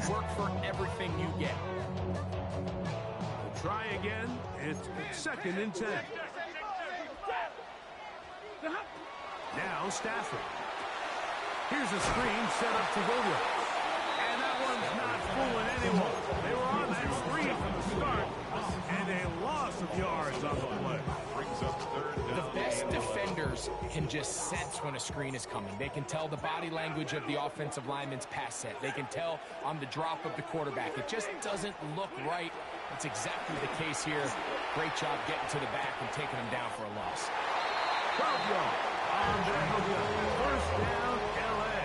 work for everything you get. We'll try again. It's 2nd and 10. Now Stafford. Here's a screen set up to Williams. And that one's not fooling anyone. They were on that screen from the start. And a loss of yards on the play. The best defenders can just sense when a screen is coming. They can tell the body language of the offensive lineman's pass set. They can tell on the drop of the quarterback. It just doesn't look right. That's exactly the case here. Great job getting to the back and taking them down for a loss. 12 yards. First down, LA.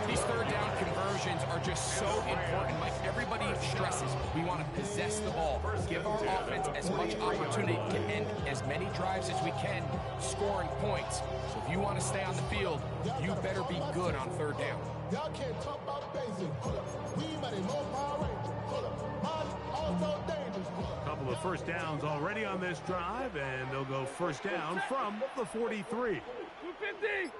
These third down conversions are just so important. Like everybody stresses, we want to possess the ball, give our offense as much opportunity to end as many drives as we can, scoring points. So if you want to stay on the field, you better be good on third down. Y'all can't talk about basic. We might have more power also dangerous. Couple of first downs already on this drive, and they'll go first down from the 43. 250.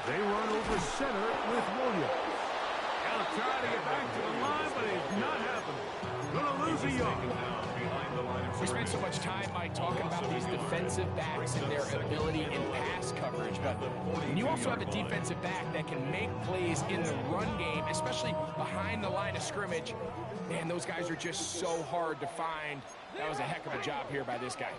They run over center with Williams. Now try to get back to the line, but it's not happening. Gonna lose a yard. We spent so much time, Mike, talking about these defensive backs and their ability in pass coverage, but when you also have a defensive back that can make plays in the run game, especially behind the line of scrimmage, man, those guys are just so hard to find. That was a heck of a job here by this guy.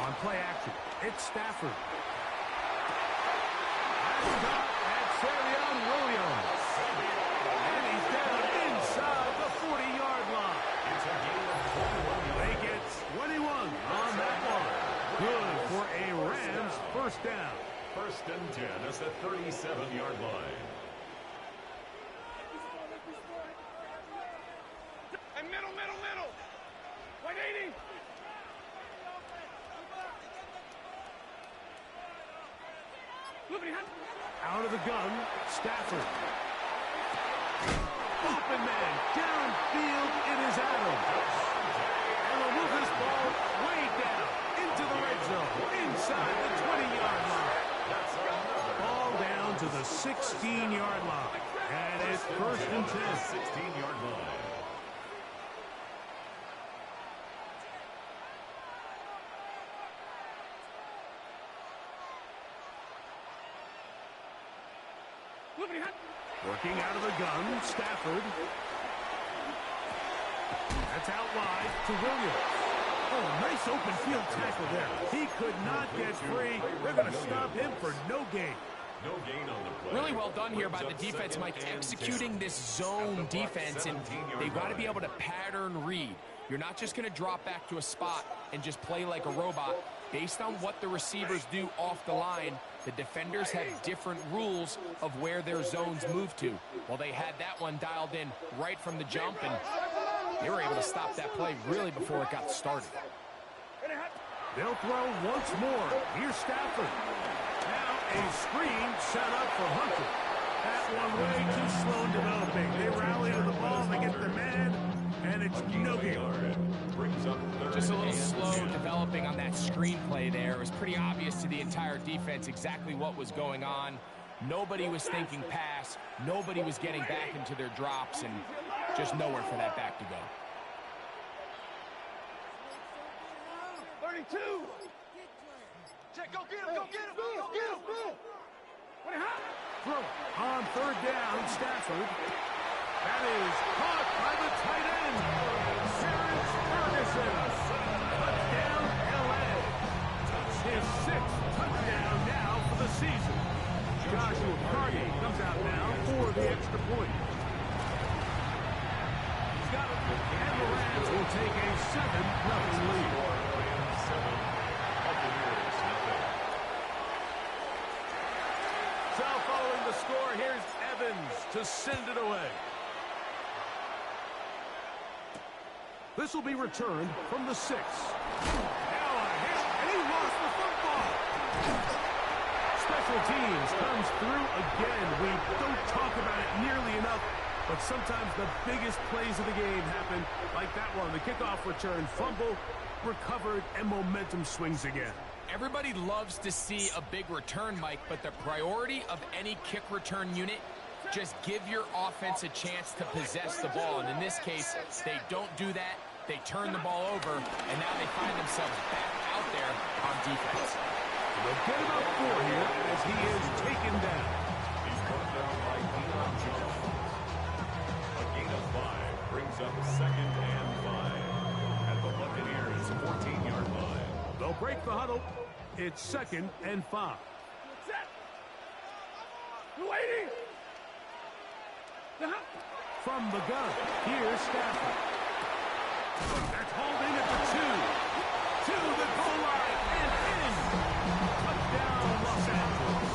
On play action, it's Stafford. That's Williams. And he's down inside the 40-yard line. They get 21 on that one. Good for a Rams first down. 1st and 10 as the 37-yard line. And middle. 180. Out of the gun, Stafford. Open man, downfield, it is Adams. And we'll move this ball way down into the red zone, inside the 20-yard line. Ball down to the 16-yard line. And it's 1st and 10. 16-yard line. Working out of the gun, Stafford. That's out wide to Williams. Oh, nice open field tackle there. He could not get free. They're going to stop him for no gain. No gain on the play. Really well done here by the defense, Mike, executing this zone defense, and they've got to be able to pattern read. You're not just going to drop back to a spot and just play like a robot. Based on what the receivers do off the line, the defenders have different rules of where their zones move to. Well, they had that one dialed in right from the jump, and they were able to stop that play really before it got started. They'll throw once more. Here's Stafford. Now a screen set up for Hunter. That one way too slow in developing. They rally to the ball, they get the man, and it's no gain. Just a little slow developing on that screenplay there. It was pretty obvious to the entire defense exactly what was going on. Nobody was thinking pass. Nobody was getting back into their drops, and just nowhere for that back to go. 32. Check, go get him, go get him, go get him. Throw on 3rd down, Stafford. That is caught by the tight end. Terrence Ferguson. Touchdown, LA. His 6th touchdown now for the season. Joshua Carty comes out now for the extra point. He's got it. And the Rams will take a 7-0 lead. So following the score, here's Evans to send it away. This will be returned from the 6. Now a hit, and he lost the football. Special teams comes through again. We don't talk about it nearly enough. But sometimes the biggest plays of the game happen like that one. The kickoff return, fumble, recovered, and momentum swings again. Everybody loves to see a big return, Mike, but the priority of any kick return unit, just give your offense a chance to possess the ball. And in this case, they don't do that. They turn the ball over, and now they find themselves back out there on defense. They'll get about 4 here as he is taken down. He's brought down by Dion Jones. A gain of 5 brings up 2nd and 5 at the Buccaneers' 14-yard line. They'll break the huddle. It's 2nd and 5. Waiting. From the gun, here's Stafford. That's hauled in at the 2. To the goal line and in. Touchdown, Los Angeles.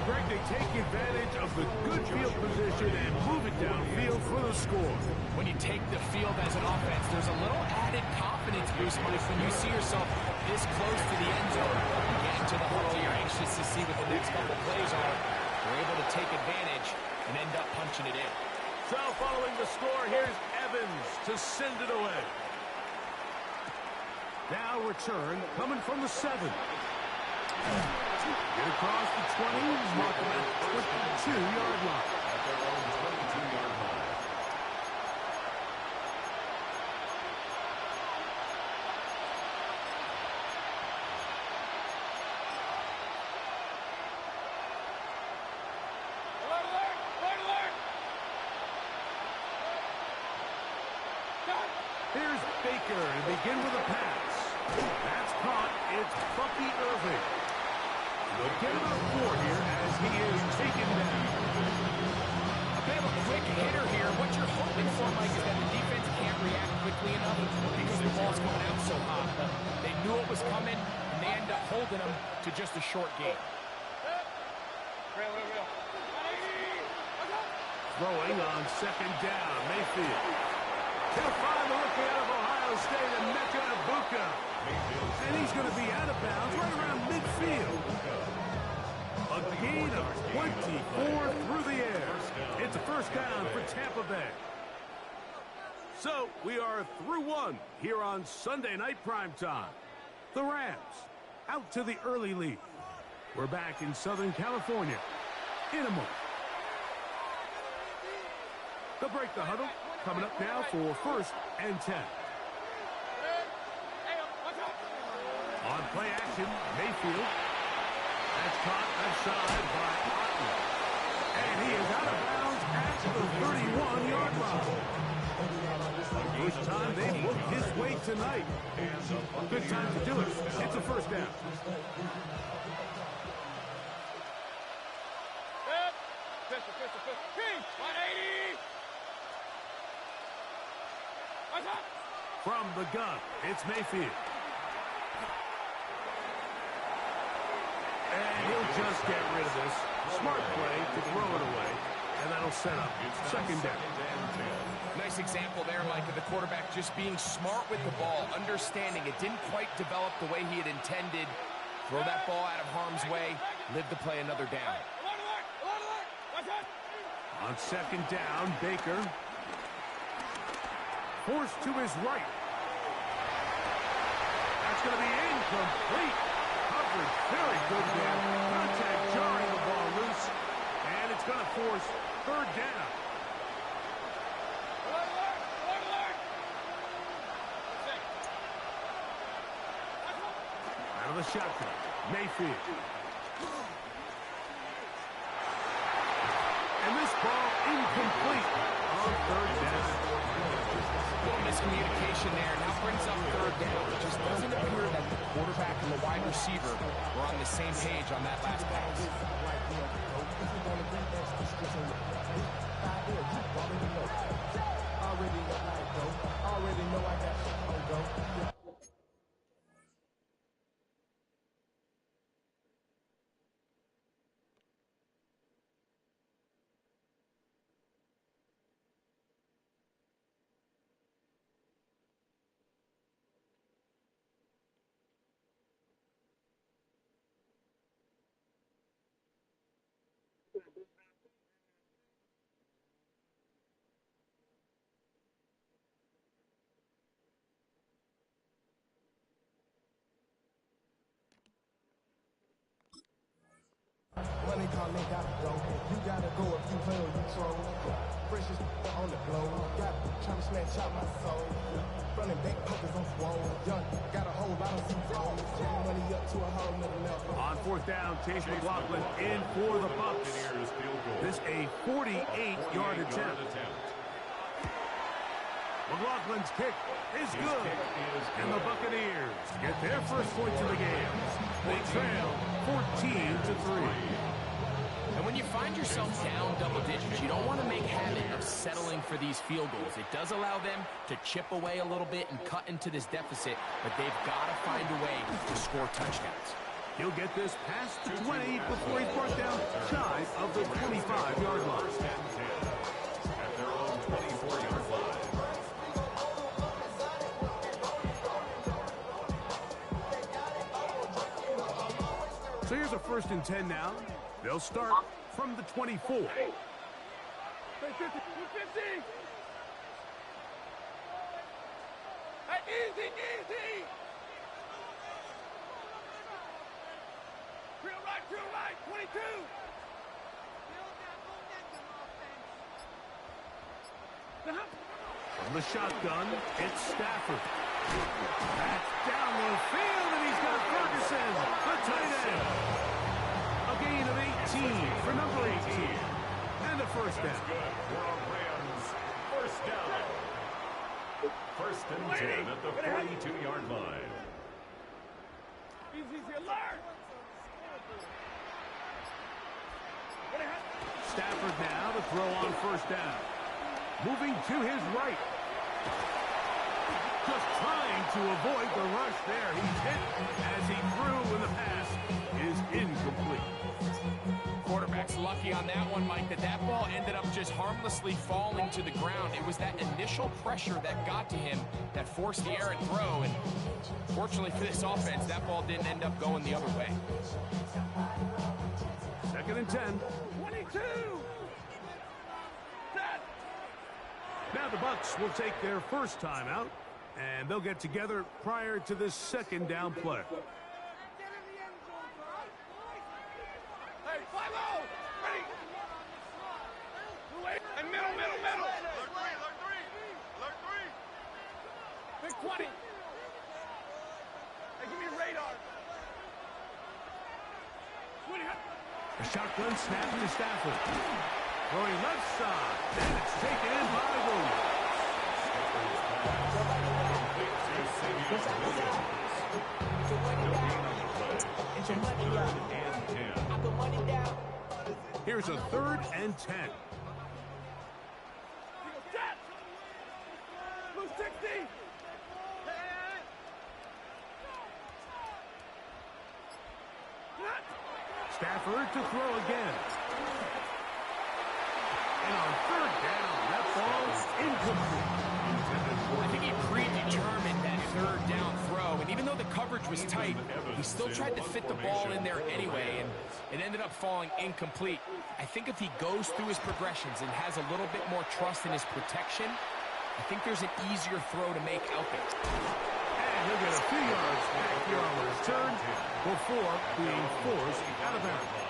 Greg, they take advantage of the good field position and move it downfield for the score. When you take the field as an offense, there's a little added confidence boost, Mike, when you see yourself this close to the end zone. You get into the huddle, you're anxious to see what the next couple plays are. You're able to take advantage and end up punching it in. So following the score, here's Evans to send it away. Now return coming from the 7. Get across the 20, mark him at the 22-yard line. At their own 22-yard line. Here's Baker to begin with a pass. That's caught. It's Bucky Irving. They'll get about 4 here as he is taken down. A bit of a quick hitter here. What you're hoping for, Mike, is that the defense can't react quickly enough because the ball's coming out so hot. But they knew it was coming, and they end up holding them to just a short game. Throwing on 2nd down, Mayfield. He'll find the rookie out of Ohio State, and Mecca Ibuka. And he's going to be out of bounds right around midfield. A gain of 24 through the air. It's a first down for Tampa Bay. So we are through 1 here on Sunday Night Primetime. The Rams out to the early lead. We're back in Southern California in a moment. They'll break the huddle. Coming up now for 1st and 10. On play action, Mayfield. That's caught outside by Otten. And he is out of bounds at the 31-yard line. First time they've looked his way tonight. Good time to do it. It's a first down. From the gun, it's Mayfield. And he'll just get rid of this. Smart play to throw it away. And that'll set up 2nd down. Nice example there, Mike, of the quarterback just being smart with the ball, understanding it didn't quite develop the way he had intended. Throw that ball out of harm's way, live to play another down. On 2nd down, Baker. Forced to his right. That's going to be incomplete. Coverage very good there. Contact jarring the ball loose. And it's going to force 3rd down. Out of the shotgun, Mayfield. And this ball incomplete on 3rd down. A little miscommunication there. Now brings up 3rd down. It just doesn't appear that the quarterback and the wide receiver were on the same page on that last pass. Already know I got shit on go. Money calling, gotta go. You gotta go if you play or you troll. Freshest on the globe. Got trying to snatch out my soul. Running back pockets on swole. Young, got a whole lot of C-rolls. Turning money up to a whole nother level. On fourth down, Chase McLaughlin in for the Bucs. This a 48-yard attempt. McLaughlin's kick is good. And the Buccaneers get their first points of the game. They trail 14-3. And when you find yourself down double digits, you don't want to make habit of settling for these field goals. It does allow them to chip away a little bit and cut into this deficit, but they've got to find a way to score touchdowns. He'll get this past the 20 before he's brought down shy of the 25-yard line. At their own 24-yard line. So here's a 1st and 10 now. They'll start from the 24. Hey, 50. Hey, easy. Drill right, 22. From the shotgun, it's Stafford. That's down the field, and he's got Ferguson, the tight end. A gain of 18 for number 18. And a first down. Good for a Rams first down. 1st and 10 at the 42-yard line. Easy, alert. Stafford now to throw on first down. Moving to his right. Just trying to avoid the rush there. He's hit as he threw, and the pass is incomplete. Quarterback's lucky on that one, Mike, that ball ended up just harmlessly falling to the ground. It was that initial pressure that got to him that forced the errant throw, and fortunately for this offense, that ball didn't end up going the other way. 2nd and 10. 22. Now the Bucs will take their first time out, and they'll get together prior to this 2nd down play. Hey, 5-0. Ready. And middle. Alert three. Big 20. Hey, give me a radar. 20. A shotgun snap to Stafford. Throwing left side, and it's taken in by Williams. Here's a 3rd and 10. Blue 60. Stafford to throw again. And on 3rd down, that ball's incomplete. I think he predetermined that 3rd down throw, and even though the coverage was tight, he still tried to fit the ball in there anyway, and it ended up falling incomplete. I think if he goes through his progressions and has a little bit more trust in his protection, I think there's an easier throw to make out there. And he'll get a few yards back here on the return before being forced out of bounds.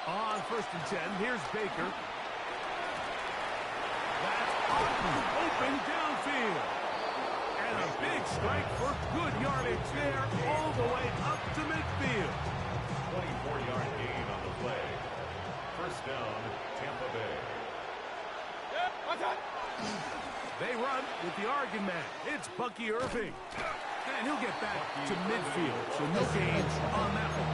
On 1st and 10, here's Baker. That's open downfield. And a big strike for good yardage there all the way up to midfield. 24-yard gain on the play. First down, Tampa Bay. They run with the Oregon man. It's Bucky Irving. And he'll get back to midfield, so no gains on that one.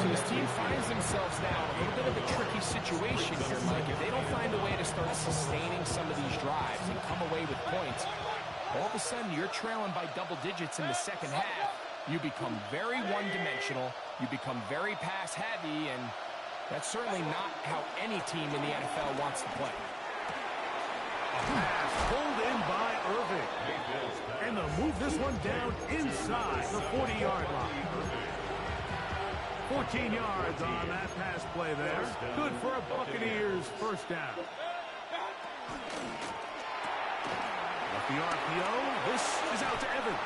So this team finds themselves now in a little bit of a tricky situation here, Mike. If they don't find a way to start sustaining some of these drives and come away with points, all of a sudden you're trailing by double digits in the 2nd half. You become very one-dimensional. You become very pass-heavy, and that's certainly not how any team in the NFL wants to play. A pass pulled in by Irving. And they'll move this one down inside the 40-yard line. 14 yards on that pass play there. Good for a Buccaneers first down. the RPO. This is out to Evans.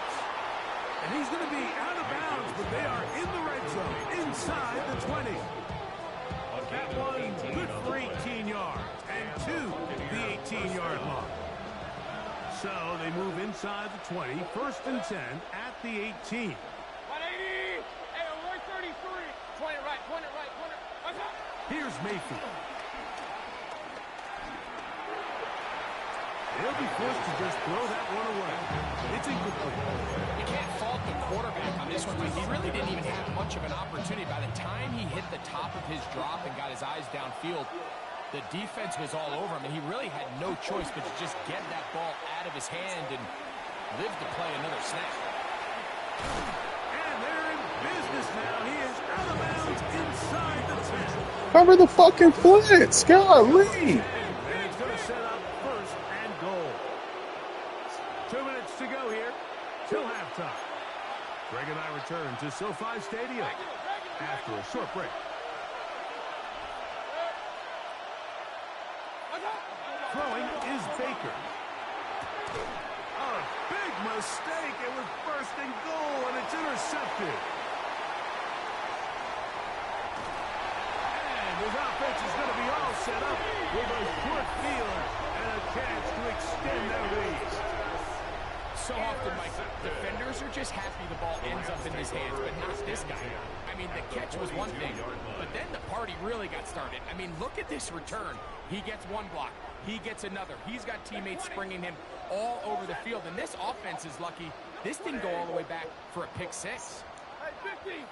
And he's going to be out of bounds, but they are in the red zone, inside the 20. That one good for 18 yards, and to the 18-yard line. So they move inside the 20, 1st and 10 at the 18. 180. Hey, 133. Point it right, point it right, point it. Here's Mayfield. They'll be forced to just throw that one away. It's incomplete. You can't fault the quarterback on this one, but he really didn't even have much of an opportunity. By the time he hit the top of his drop and got his eyes downfield, the defense was all over him, and he really had no choice but to just get that ball out of his hand and live to play another snap. And they're in business now. He is out of bounds inside the 10. Cover the fucking blitz. Golly. And it's going to set up 1st and goal. 2 minutes to go here till halftime. Greg and I return to SoFi Stadium after a short break. Throwing is Baker. A big mistake. It was 1st and goal, and it's intercepted. And his offense is going to be all set up with a short field and a chance to extend their lead. So often, Mike, defenders are just happy the ball ends up in his hands, but not this guy. I mean, the catch was one thing, but then the party really got started. I mean, look at this return. He gets one block. He gets another. He's got teammates springing him all over the field, and this offense is lucky. This didn't go all the way back for a pick six. Hey, 50.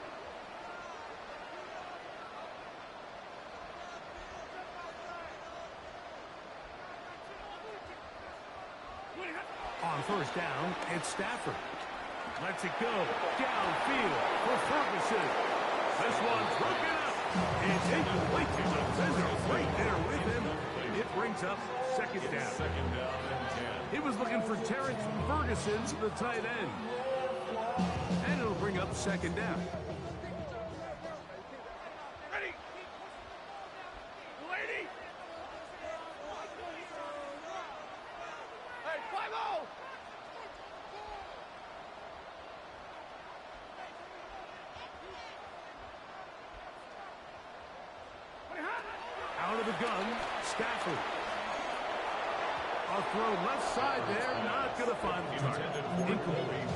On 1st down, it's Stafford. Lets it go downfield for Ferguson. This one's broken up. It's incomplete to the defender right there with him. It brings up 2nd down. 2nd down and 10. He was looking for Terrence Ferguson, the tight end. And it'll bring up 2nd down. Ready. Lady. Hey, 5-0. Out of the gun, Stafford. A throw left side there, not going to find the target. Incomplete.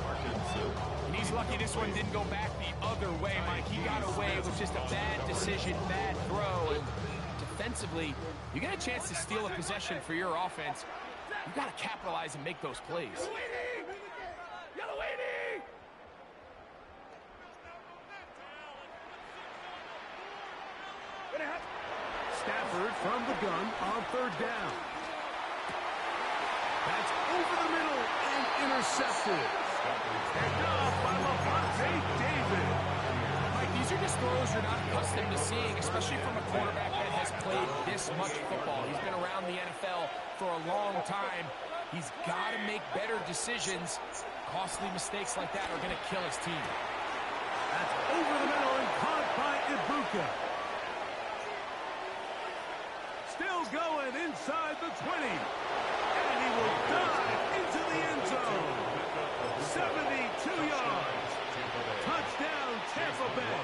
And he's lucky this one didn't go back the other way, Mike. He got away with just a bad decision, bad throw. And defensively, you get a chance to steal a possession for your offense. You got to capitalize and make those plays. Yellow 80. Stafford from the gun on 3rd down. That's over the middle and intercepted. Picked off by Levante David. Mike, these are just throws you're not accustomed to seeing, especially from a quarterback that has played this much football. He's been around the NFL for a long time. He's got to make better decisions. Costly mistakes like that are going to kill his team. That's over the middle and caught by Ibuka. Still going inside the 20. And he will dive into the end zone. 72 yards. Touchdown, Tampa Bay.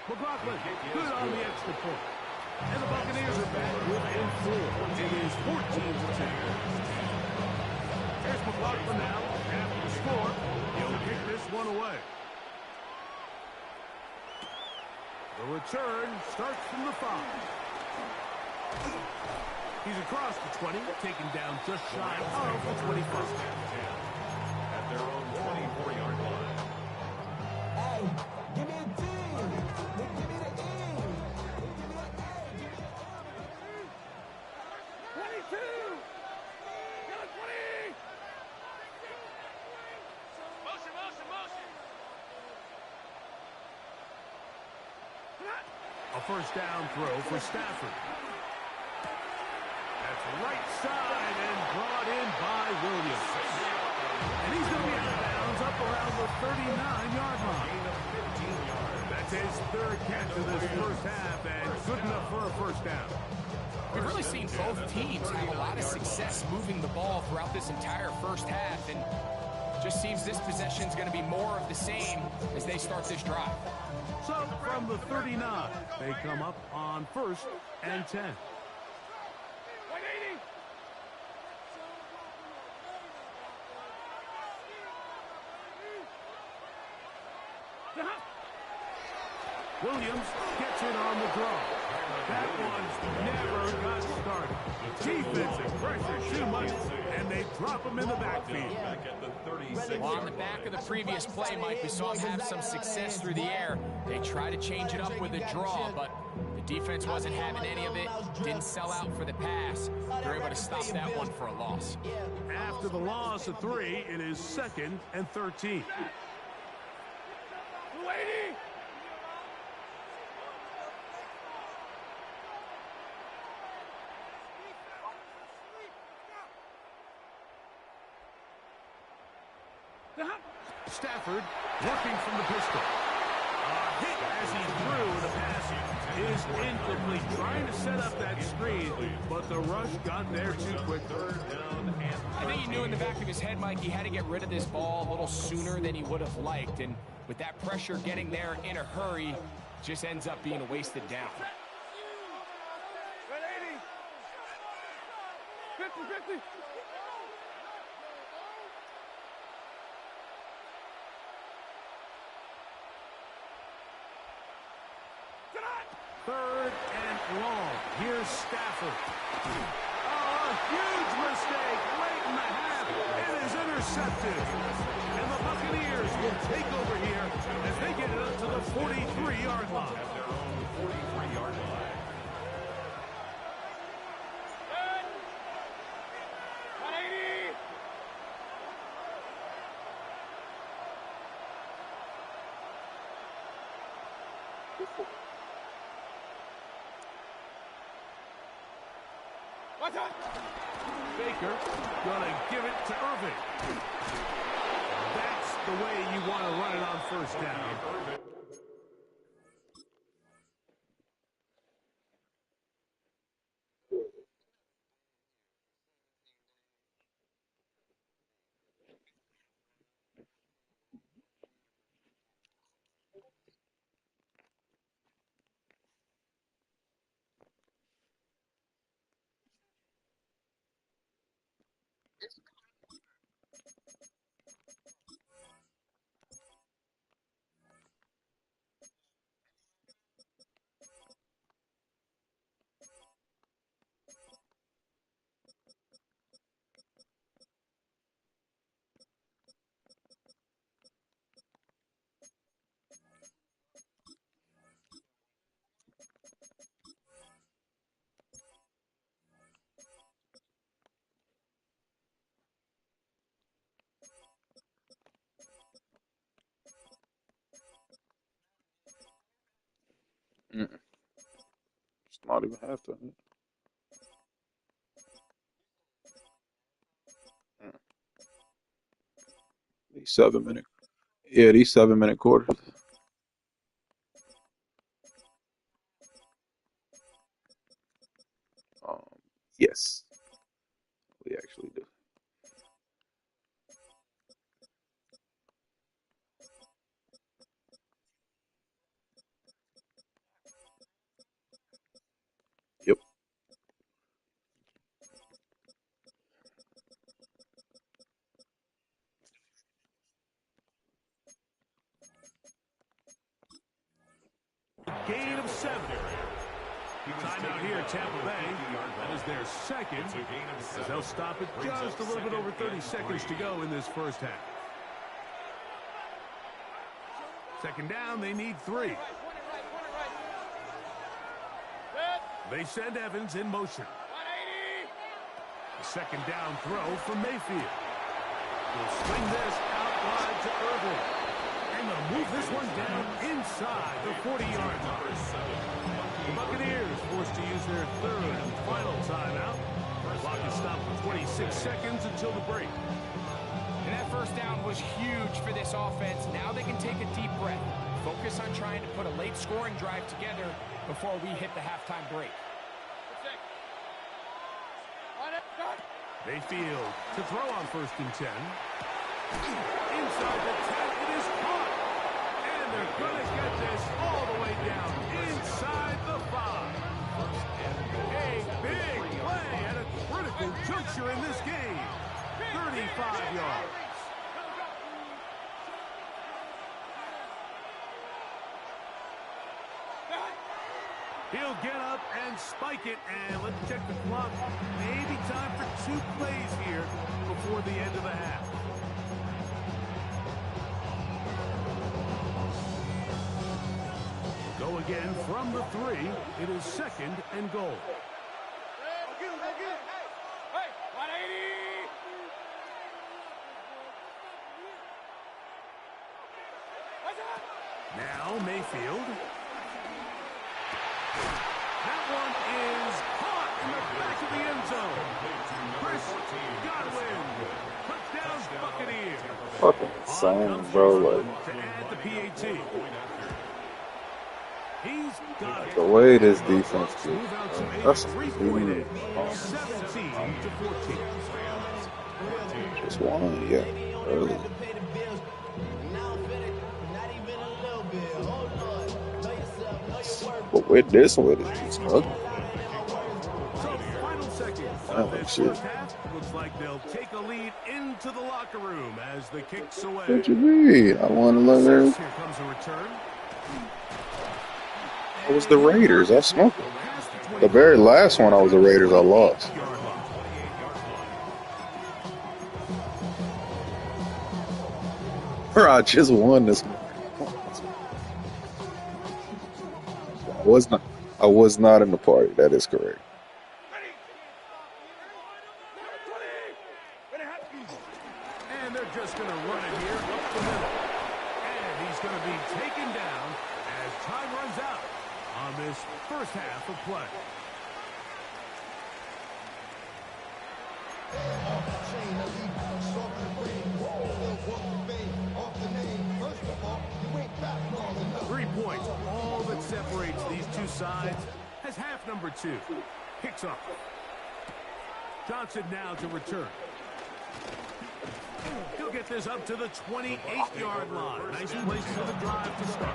McLaughlin, good on the extra point. And the Buccaneers are back within 4. It is 14-10. Here's McLaughlin now. After the score, he'll kick this one away. The return starts from the 5. He's across the 20, taken down just shy of the 25. At their own 24-yard line. Hey, give me a D. Give me the E. 22. Yellow 20. Motion, motion, motion. A 1st down throw for Stafford. That's right side and brought in by Williams. And he's going to be out of bounds up around the 39-yard line. That's It's his third catch of this first half, and good enough for a first down. We've really seen both teams have a lot of success moving the ball throughout this entire first half, and just seems this possession is going to be more of the same as they start this drive. So from the 39, they come up on 1st and 10. 180. Williams gets it on the draw. That one never got started. Defensive pressure too much, and they drop him in the backfield. Well, on the back of the previous play, Mike, we saw him have some success through the air. They try to change it up with a draw, but the defense wasn't having any of it. Didn't sell out for the pass. They're able to stop that one for a loss. After the loss of 3, it is 2nd and 13. 280. Stafford working from the pistol. A hit as he threw the pass is incomplete. Trying to set up that screen, but the rush got there too quick. I think he knew in the back of his head, Mike, he had to get rid of this ball a little sooner than he would have liked. And with that pressure getting there in a hurry, just ends up being a wasted down. 180. 50-50. Third and long. Here's Stafford. Oh, a huge mistake late in the half. It is intercepted. And the Buccaneers will take over here as they get it up to the 43-yard line. At their own 43-yard line. 180. What's up? Baker gonna give it to Irving. That's the way you want to run it on first down. It's not even halftime. These 7-minute. Yeah, these 7-minute quarters. Yes, we actually do. Yep. Gain of 7. Timeout here, Tampa Bay. That is their second, as they'll stop it just a little bit over 30 seconds to go in this first half. Second down, they need 3. They send Evans in motion. 180. A second down throw from Mayfield. Will swing this out wide to Irving. And they'll move this one down inside the 40-yard line. The Buccaneers forced to use their third and final timeout. The clock is stopped for 26 seconds until the break. And that first down was huge for this offense. Now they can take a deep breath. Focus on trying to put a late scoring drive together before we hit the halftime break. Mayfield to throw on 1st and 10. Inside the 10, it is caught. And they're going to get this all the way down inside the 5. A big play at a critical juncture in this game. 35 yards. He'll get up and spike it, and let's check the clock. Maybe time for 2 plays here before the end of the half. Go again from the 3. It is 2nd and goal. Now Mayfield. That one is caught in the back of the end zone. Chris Godwin. Touchdown Buccaneers. Fucking insane, bro. Like, To add the PAT. He's got it. the way this defense is, Move out to a that's 3-point easy. lead. 17 to 14. Just one, yeah, early. But with this one, it's ugly. So, final seconds Oh, of this shit. first half. Looks like they'll take a lead into the locker room as the kick's away. What you mean? I want to learn Here there. comes a return. It was the Raiders. I smoked them. The very last one, I was the Raiders. I lost. I just won this one. I was not in the party. That is correct. And they're just going to run it here up the middle. And he's going to be taken down as time runs out on this first half of play. Chain elite, sharp and brave, walk the fame, off the name. First of all, you ain't back long enough. 3 points, all that separates these two sides, has half number 2. Kicks off. Johnson now to return. He'll get this up to the 28-yard line. Nice place for the drive to start.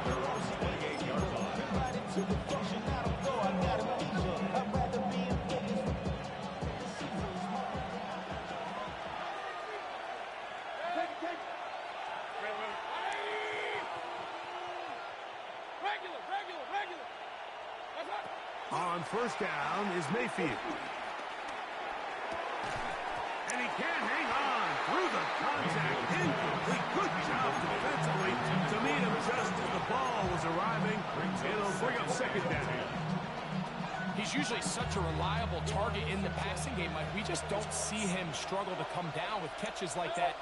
On first down is Mayfield. And he can't hang on through the contact. Incomplete. Good job defensively to meet him just as the ball was arriving. It'll bring up 2nd down. He's usually such a reliable target in the passing game. Like, we just don't see him struggle to come down with catches like that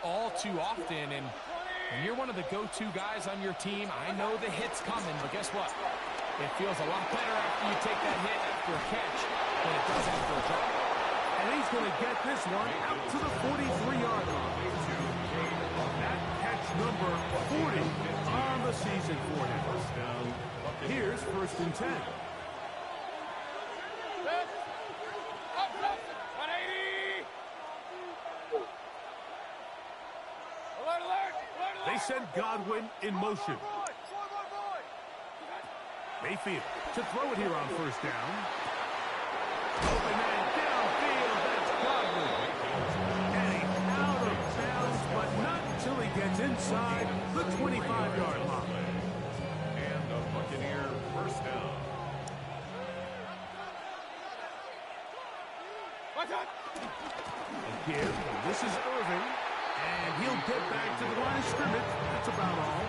all too often. And when you're one of the go-to guys on your team, I know the hit's coming, but guess what? It feels a lot better after you take that hit after a catch than it does after a drop. And he's going to get this one out to the 43-yard line. That catch number 40 on the season for him. Here's 1st and 10. They send Godwin in motion. Mayfield to throw it here on 1st down. Open man downfield. That's Godwin. And he's out of bounds, but not until he gets inside the 25-yard line. And the Buccaneer first down. Again, this is Irving. And he'll get back to the line of scrimmage. That's about all.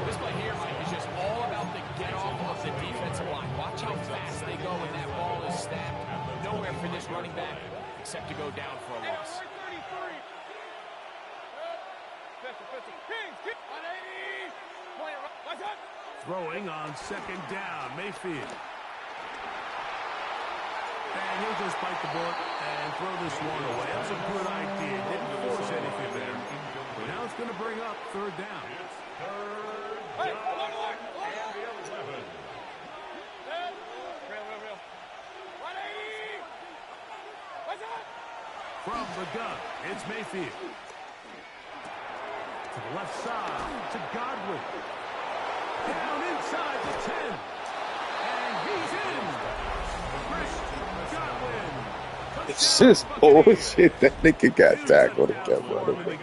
This play here, Mike, is just all about the get-off of the defensive line. Watch how fast they go when that ball is snapped. Nowhere for this running back except to go down for a loss. Throwing on 2nd down, Mayfield. And he'll just bite the bullet and throw this one away. That's a good idea. Didn't force anything there. Now it's going to bring up 3rd down. 3rd Hey, alert, alert, alert. And 11. Real. 180. What's that? From the gun, it's Mayfield. To the left side, to Godwin. Down inside the 10. And he's in. Chris Godwin. It's just bullshit. That nigga got tackled and kept running.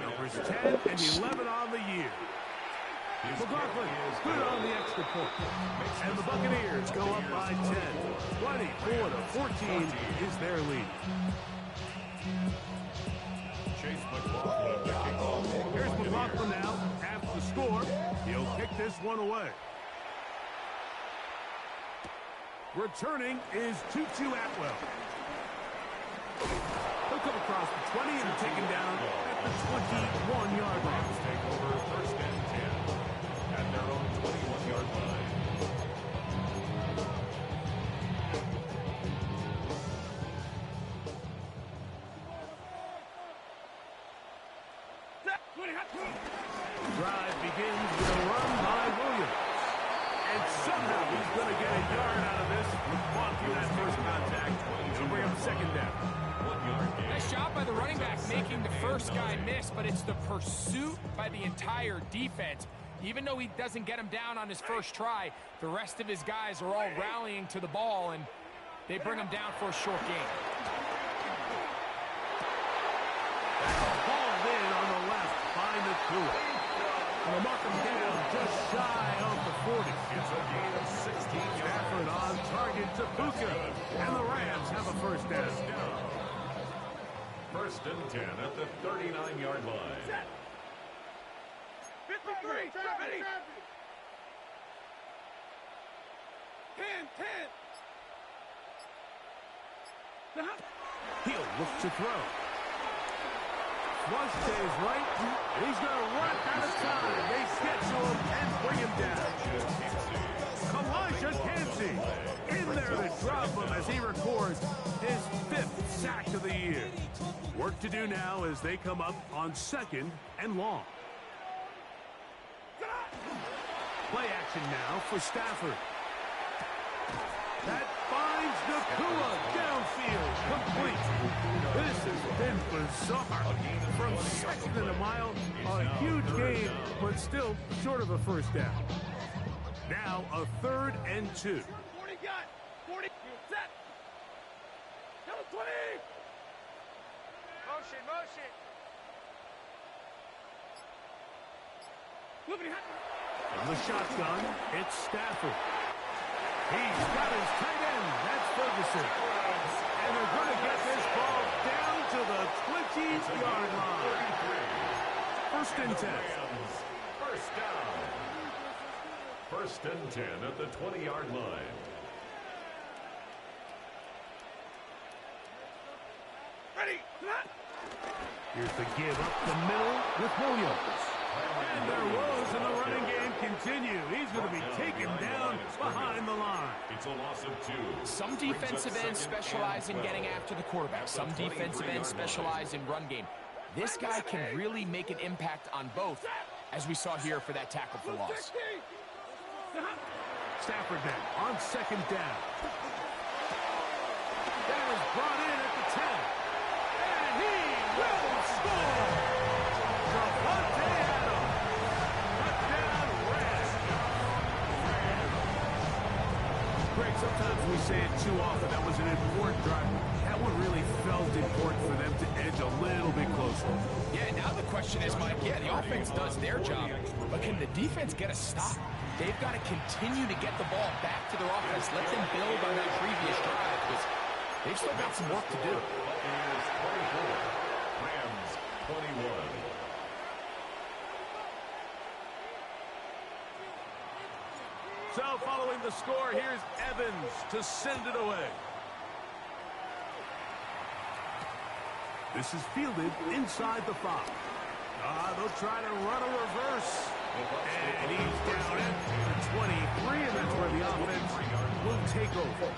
Numbers 10 and 11 on the year. McLaughlin is good on the extra point. And the Buccaneers go up by 10. 24-14 is their lead. Chase McLaughlin, the kickoff. Here's McLaughlin now. After the score, he'll kick this one away. Returning is Tutu Atwell. He'll come across the 20 and taken down at the 21-yard line. Take over first and 10 at their own 21-yard line. Drive begins with a run by Williams. And somehow he's going to get a yard out of this. On through that first contact. He'll bring up second down. 1 yard gain. Nice job by the running back making the first guy miss, but it's the pursuit by the entire defense. Even though he doesn't get him down on his first try, the rest of his guys are all rallying to the ball, and they bring him down for a short gain. Hauled in on the left by Nakua. And they'll mark him down just shy of the 40. It's a gain of 16 yards. Stafford on target to Bucs. And the Rams have a first down. First and 10 at the 39-yard line. 53. Ready. 10. He'll look to throw. Flush stays right. He's going to run out of time. They schedule him and bring him down. Elijah Cansey in there to drop him as he records his 5th sack of the year. Work to do now as they come up on second and long. Play action now for Stafford. That finds Nakua downfield, complete. This has been bizarre. From second and a mile, a huge gain, but still short of a first down. Now a 3rd and 2. 40 got. 40. Set. Number 20. Motion. Moving hot. From the shotgun, it's Stafford. He's got his tight end. That's Ferguson. And they're going to get this ball down to the 20-yard line. First and 10. First down. First and 10 at the 20-yard line. Ready. Here's the give up the middle with Williams. And their woes in the running game continue. He's going to be taken down behind the line. It's a loss of 2. Some defensive ends specialize in getting after the quarterback. Some defensive ends specialize in run game. This guy can really make an impact on both, as we saw here for that tackle for loss. Stafford now on second down. That is brought in at the 10. And he will score. Javonte Adams. Touchdown Rams. Greg, sometimes we say it too often. That was an important drive. That one really felt important for them to edge a little bit closer. Yeah, now the question is, Mike, the offense does their job, but can the defense get a stop? They've got to continue to get the ball back to their offense. Let them build on that previous drive, because they've still got some work to do. Buccaneers 24, Rams 21. So following the score, here's Evans to send it away. This is fielded inside the 5. They'll try to run a reverse. And he's down at the 23, and that's where the offense will take over.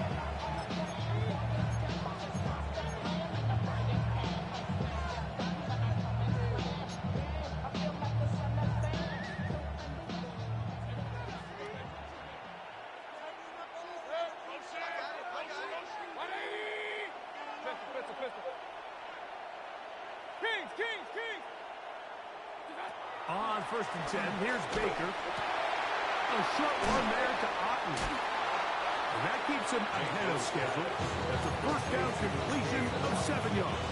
Kings, Kings, Kings. On 1st and 10, here's Baker. A short one there to Otten. And that keeps him ahead of schedule. That's a first down completion of 7 yards.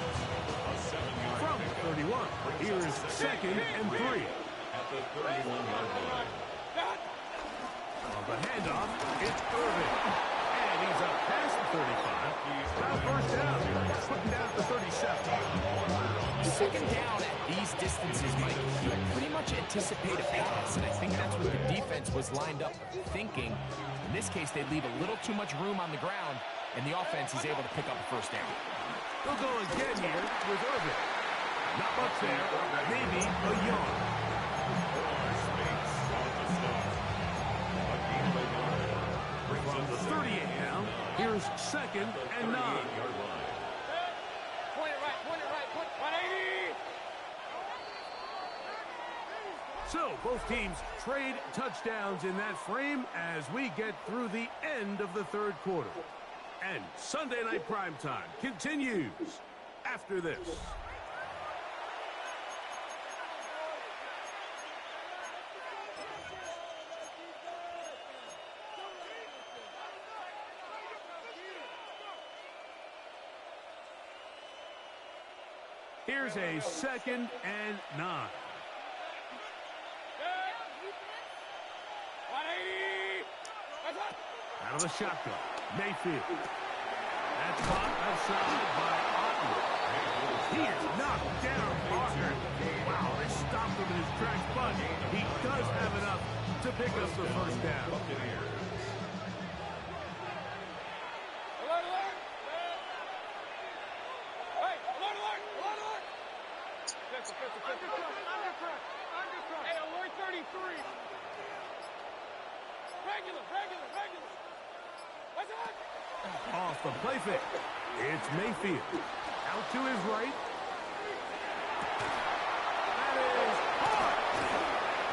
From 31, here's 2nd and 3. At the 31-yard line. On the handoff, it's Irving. And he's up past the 35. Now first down. Putting down at the 37. 2nd down at these distances, Mike, you pretty much anticipate a pass, and I think that's what the defense was lined up thinking. In this case, they leave a little too much room on the ground, and the offense is able to pick up a first down. They'll go again here with Irving. Not much there, maybe a yard. From the 38 down, here's 2nd and 9. Point it right, 180. So both teams trade touchdowns in that frame as we get through the end of the 3rd quarter. And Sunday Night Primetime continues after this. Here's a 2nd and 9. 180. Out of the shotgun, Mayfield. That's caught outside by Otten. He is knocked down hard. Wow, they stopped him in his tracks, but he does have enough to pick up the first down. Alert, alert. Hey, alert, alert, alert, alert. Undercut. Hey, alert 33. Regular. What's that? Off the play fake. It's Mayfield. Out to his right. That is hard.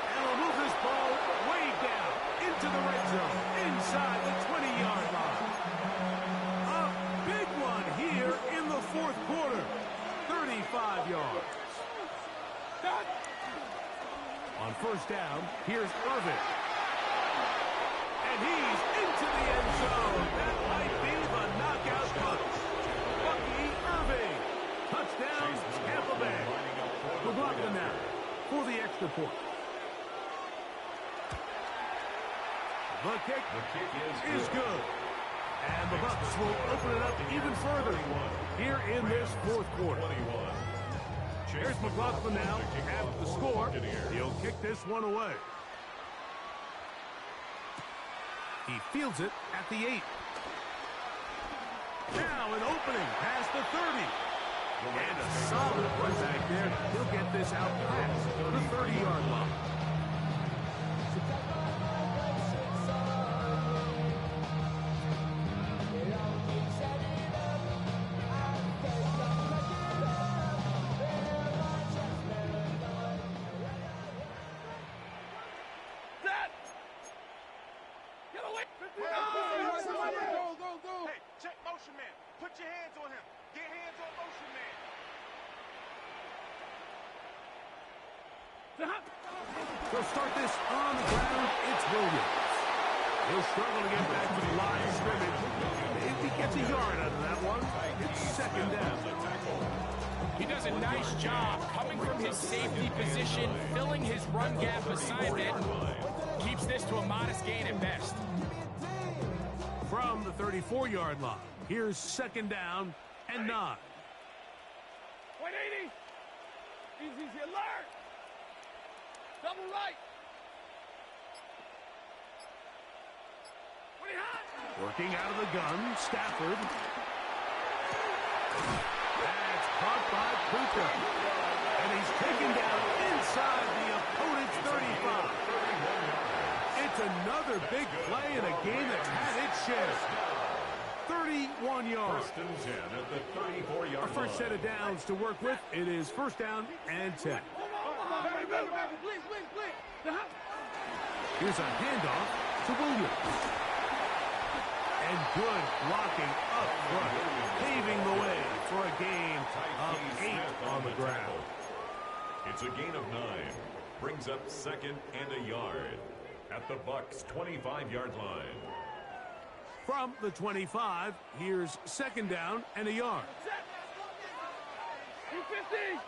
And will move this ball way down into the red zone, inside the 20-yard line. A big one here in the 4th quarter. 35 yards. On first down, here's Irving. And he's into the end zone. That might be the knockout punch. Bucky Irving. Touchdown, Tampa Bay. McLaughlin now for the extra point. The kick is good. And the Bucs will open it up even further here in this 4th quarter. Here's McLaughlin now at the score. He'll kick this one away. He fields it at the 8. Now an opening past the 30. And a solid run back there. He'll get this out past the 30-yard line. Hey, check motion man. Put your hands on him. Get hands on motion man. They'll start this on the ground. It's Williams. He'll struggle to get back to the line of scrimmage. If he gets a yard out of that one, it's 2nd down. He does a nice job coming from his safety position, filling his run gap assignment. Keeps this to a modest gain at best. From the 34-yard line, here's 2nd down and 9. 180. Easy, alert. Double right. What do you have? Working out of the gun, Stafford. That's caught by Puka. And he's taken down inside the opponent's 35. It's another big play in a game that's had its share. 31 yards. 1st and 10 at the 34-yard line. Our first set of downs to work with. It is 1st down and 10. Here's a handoff to Williams. And good blocking up front, paving the way for a gain of 8 on the ground. It's a gain of 9. Brings up second and a yard at the Bucs' 25-yard line. From the 25, here's second down and a yard. 250.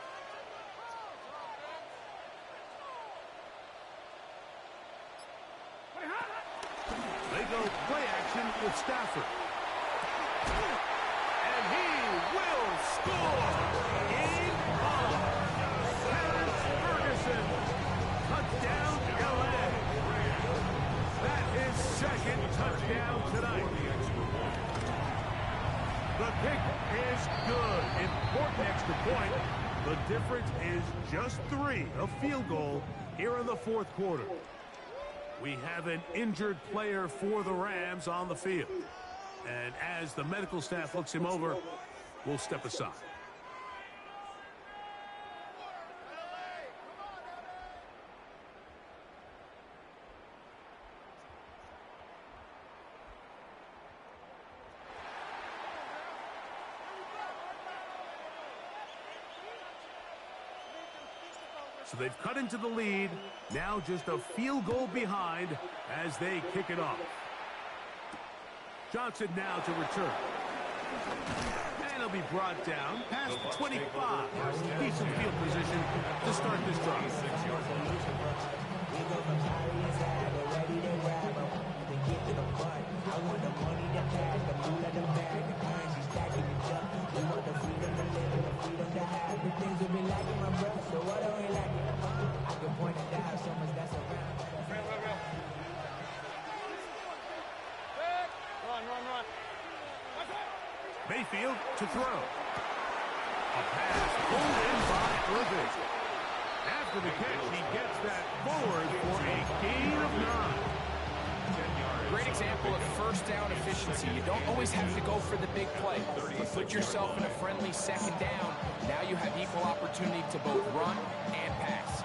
They go play action with Stafford. And he will score! In Ferguson. Touchdown, LA. That is second touchdown tonight. The kick is good. Important extra point. The difference is just 3, a field goal here in the fourth quarter. We have an injured player for the Rams on the field. And as the medical staff looks him over, we'll step aside. So they've cut into the lead. Now just a field goal behind as they kick it off. Johnson now to return. And he'll be brought down past the 25. Decent field position to start this drive. Mayfield to throw. A pass pulled in by Irving. After the catch, he gets that forward for a gain of 9. Great example of first down efficiency. You don't always have to go for the big play, but put yourself in a friendly second down. Now you have equal opportunity to both run and pass.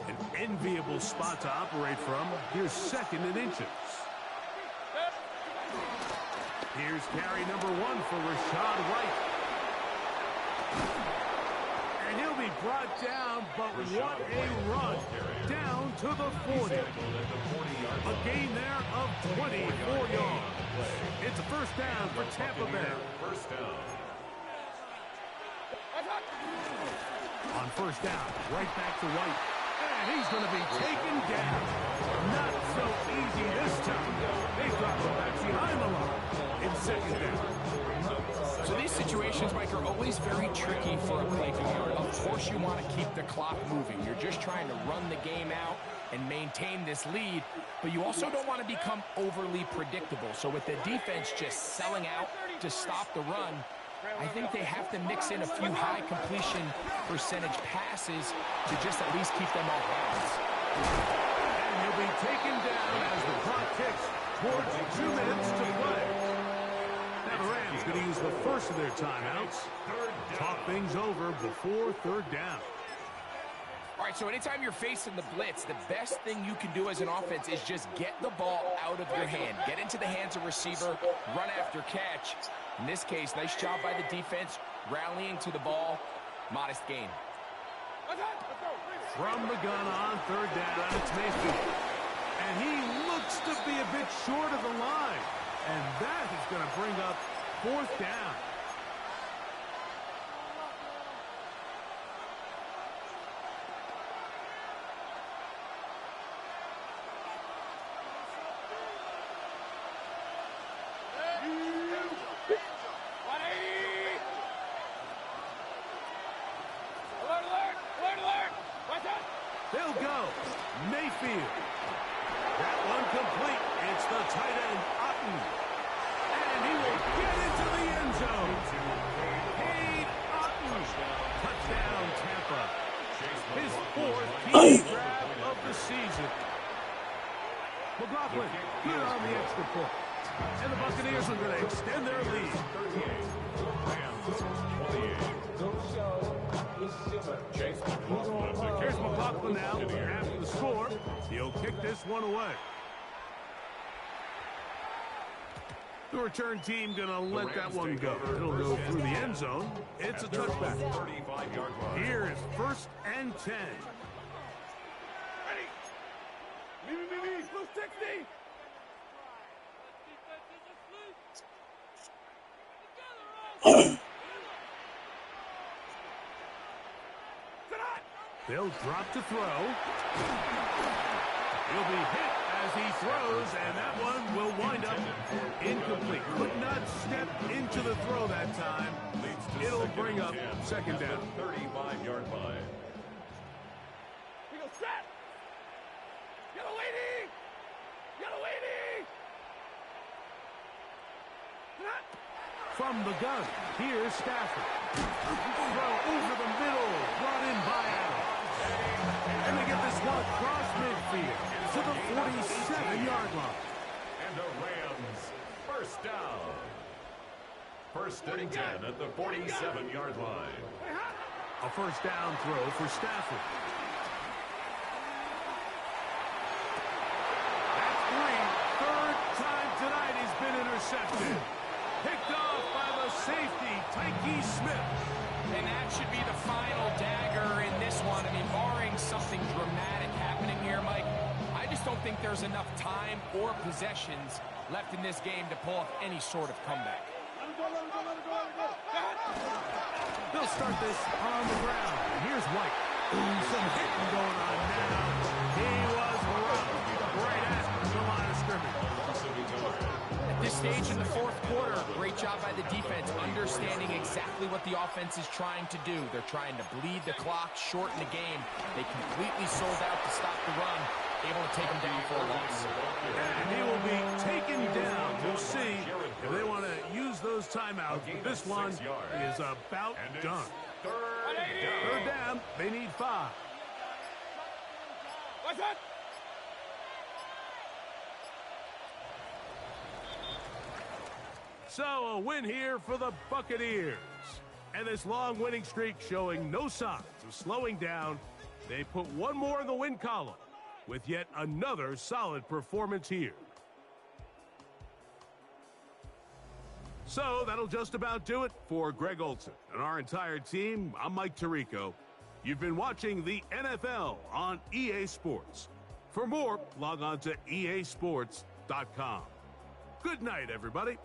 An enviable spot to operate from. Here's second and inches. Here's carry number 1 for Rashad White. And he'll be brought down, but what a run. Down to the 40. A gain there of 24 yards. It's a first down for Tampa Bay. First down. On first down, right back to White. And he's going to be taken down. Not so easy this time. They drop him back behind the line. In second down. So these situations, Mike, are always very tricky for a play caller. Of course you want to keep the clock moving. You're just trying to run the game out and maintain this lead, but you also don't want to become overly predictable. So with the defense just selling out to stop the run, I think they have to mix in a few high completion percentage passes to just at least keep them off balance. And he'll be taken down as the clock ticks towards 2 minutes to play. Now the Rams going to use the first of their timeouts. Talk things over before third down. All right, so anytime you're facing the blitz, the best thing you can do as an offense is just get the ball out of your hand. Get into the hands of receiver, run after catch. In this case, nice job by the defense, rallying to the ball. Modest gain. From the gun on third down, it's Mayfield. And he looks to be a bit short of the line. And that is going to bring up fourth down. They'll go. Mayfield. That one complete. It's the tight end, Otten. And he will get into the end zone. Cade Otten. Touchdown, Tampa. His 4th key grab of the season. McLaughlin, good on the extra point. And the Buccaneers are going to extend their lead. Here's McLaughlin now after the score. He'll kick this one away. The return team going to let that one go. It'll go through the end zone. It's a touchback. 35-yard line. Here is 1st and 10. Me. Blue 60. They'll drop to throw. He'll be hit as he throws, and that one will wind up incomplete. Could not step into the throw that time. It'll bring up 2nd down. 35-yard line. He goes set. Yellow lady. From the gun, here's Stafford. Throw over the middle, brought in by Adams. And they get this one across midfield to the 47-yard line. And the Rams, 1st down. 1st and 10 at the 47-yard line. A 1st down throw for Stafford. That's 3. 3rd time tonight he's been intercepted. Picked off by the safety, Tyke Smith. And that should be the final dagger in this one. I mean, barring something dramatic happening here, Mike, I just don't think there's enough time or possessions left in this game to pull off any sort of comeback. They'll start this on the ground. And here's White. Some hitting going on now. He was robbed right at the line of scrimmage. At this stage in the 4th quarter, great job by the defense, understanding exactly what the offense is trying to do. They're trying to bleed the clock, shorten the game. They completely sold out to stop the run, able to take him down for a loss. And he will be taken down. We'll see if they want to use those timeouts. This one is about done. 3rd down. They need 5. What's that? So a win here for the Buccaneers. And this long winning streak showing no signs of slowing down. They put one more in the win column with yet another solid performance here. So that'll just about do it for Greg Olson and our entire team. I'm Mike Tirico. You've been watching the NFL on EA Sports. For more, log on to easports.com. Good night, everybody.